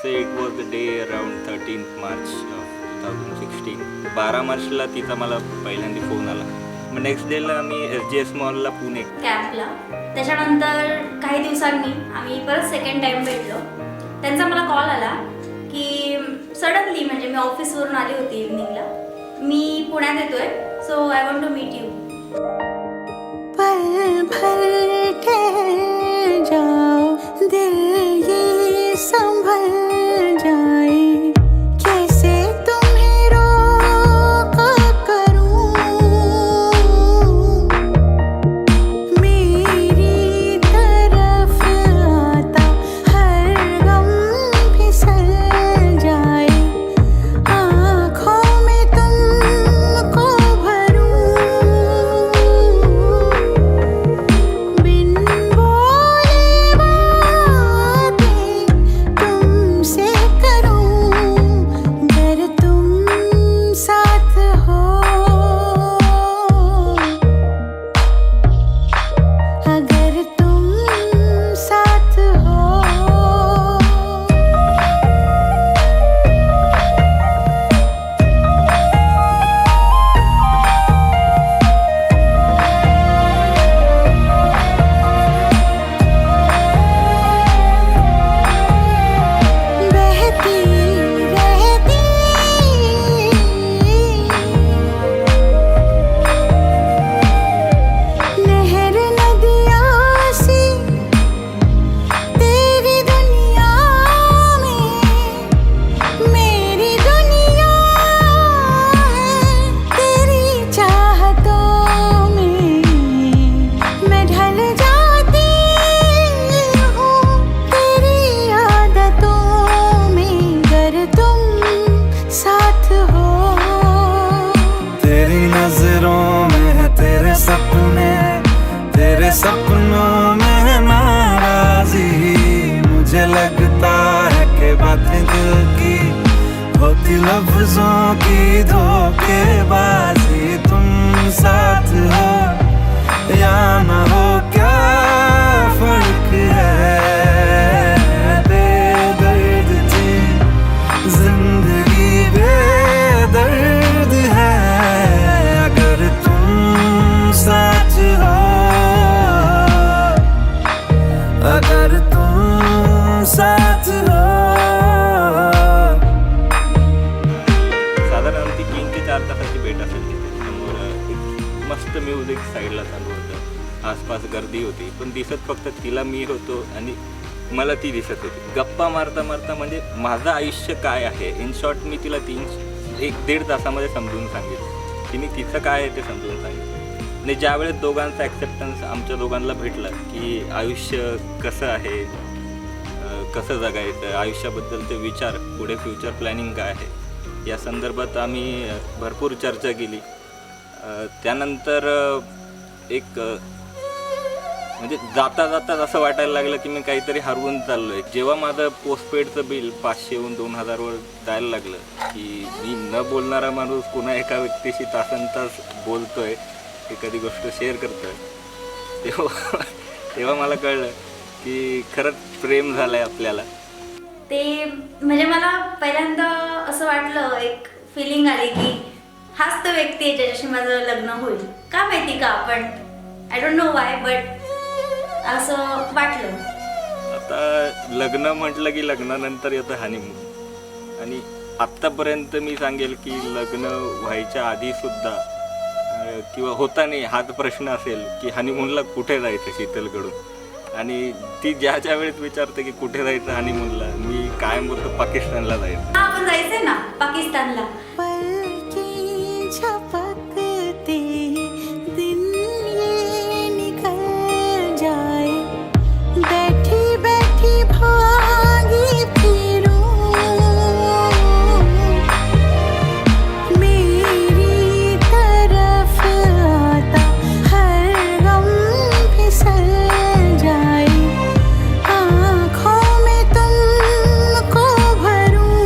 say it was the day around 13th March of 2016. 12 मार्चला तिचा मला पहिल्यांदा फोन आला. मग नेक्स्ट डेला आम्ही SGS मॉलला पुणे कॅम्पला. त्याच्यानंतर काही दिवसांनी आम्ही परत सेकंड टाईम भेटलो. त्यांचा मला कॉल आला की सडनली, म्हणजे मी ऑफिसवरून आली होती इव्हनिंगला, मी पुण्यात येतोय, so I want to meet you. पल भर ठहर जाओ, दिल ये संभल जाए, कैसे तुम्हें रोका करूं, मेरी तरफ आता हर गम फिसल जाए, आँखों में तुमको भरूं, बिन बोले बातें तुमसे करूं, अगर तुम साथ हो, अगर तुम साथ हो. बहती रहती नहर नदियाँ सी तेरी दुनिया में, मेरी दुनिया है तेरी चाहतों में, मैं ढल जाती हूँ तेरी आदतों में, अगर तुम साथ हो. तेरी नजरों में है तेरे सपने, तेरे सपनों में है नाराजी, मुझे लगता है कि बातें दिल की होती लफ्जों की धोखेबाजी. तुम साथ हो या ना हो क्या फर्क है, बेदर्द थी जिंदगी बेदर्द है, अगर तुम साथ हो, अगर तुम साथ हो. साधारण ती 3 ते 4 तासाची भेट असेल. तिथे समोर एक मस्त म्युझिक साईडला चालू होतं, आसपास गर्दी होती, पण दिसत फक्त तिला मी होतो आणि मला ती दिसत होती. गप्पा मारता मारता म्हणजे माझं आयुष्य काय आहे, इन शॉर्ट मी तिला 1-1.5 तासामध्ये समजून सांगितलं. तिने तिचं काय आहे ते समजून सांगितलं. आणि ज्यावेळेस दोघांचा ॲक्सेप्टन्स आमच्या दोघांना भेटलं की आयुष्य कसं आहे, कसं जगायचं, आयुष्याबद्दलचे विचार, पुढे फ्युचर प्लॅनिंग काय आहे, या संदर्भात आम्ही भरपूर चर्चा केली. त्यानंतर एक म्हणजे जाता जाता असं वाटायला लागलं की मी काहीतरी हरवून चाललो आहे. जेव्हा माझं पोस्टपेडचं बिल 500हून 2000वर जायला लागलं की मी न बोलणारा माणूस पुन्हा एका व्यक्तीशी तासनतास बोलतोय, एखादी गोष्ट शेअर करतोय, तेव्हा मला कळलं की खरंच प्रेम झालं आहे आपल्याला. ते म्हणजे मला पहिल्यांदा असं वाटलं, एक फिलिंग आली की हाच तो व्यक्ती आहे ज्याच्याशी माझं लग्न होईल. का माहिती का, पण I don't know Y, but असं वाटलं. आता लग्न म्हटलं की लग्नानंतर येतं हनीमून. आणि आत्तापर्यंत मी सांगेल की लग्न व्हायच्या आधीसुद्धा किंवा होताना हाच प्रश्न असेल की हनीमूनला कुठे जायचं शीतलकडून. आणि ती ज्या वेळेस विचारते की कुठे जायचं हनीमूनला, मी कायम बोलतो पाकिस्तानला जायचं. हा, आपण जायचंय ना पाकिस्तानला. पल की झपकते दिन ये निकल जाए, बैठी बैठी भागी फिरूं, मेरी तरफ आता हर गम फिसल जाए, आँखों में तुमको भरूं,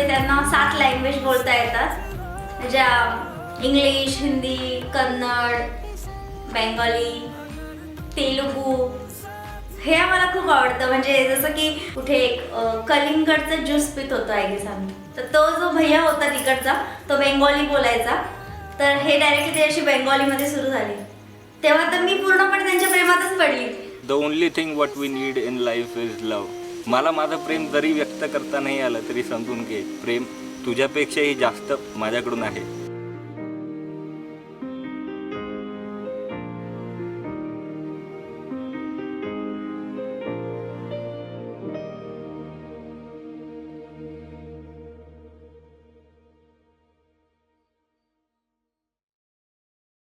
त्यांना 7 लँग्वेज बोलता येतात, ज्या इंग्लिश, हिंदी, कन्नड, बेंगॉली, तेलुगू. हे आम्हाला खूप आवडतं. म्हणजे जसं की कुठे एक कलिंगडचं ज्यूस पित होतो आय गेस आम्ही, तर तो जो भैया होता तिकडचा तो बेंगॉली बोलायचा, तर हे डायरेक्टली त्याच्याशी बेंगॉलीमध्ये सुरू झाले. तेव्हा तर मी पूर्णपणे त्यांच्या प्रेमातच पडली. The only thing what we need in life is love. मला माझं प्रेम जरी व्यक्त करता नाही आलं तरी समजून घे, प्रेम तुझ्यापेक्षाही जास्त माझ्याकडून आहे.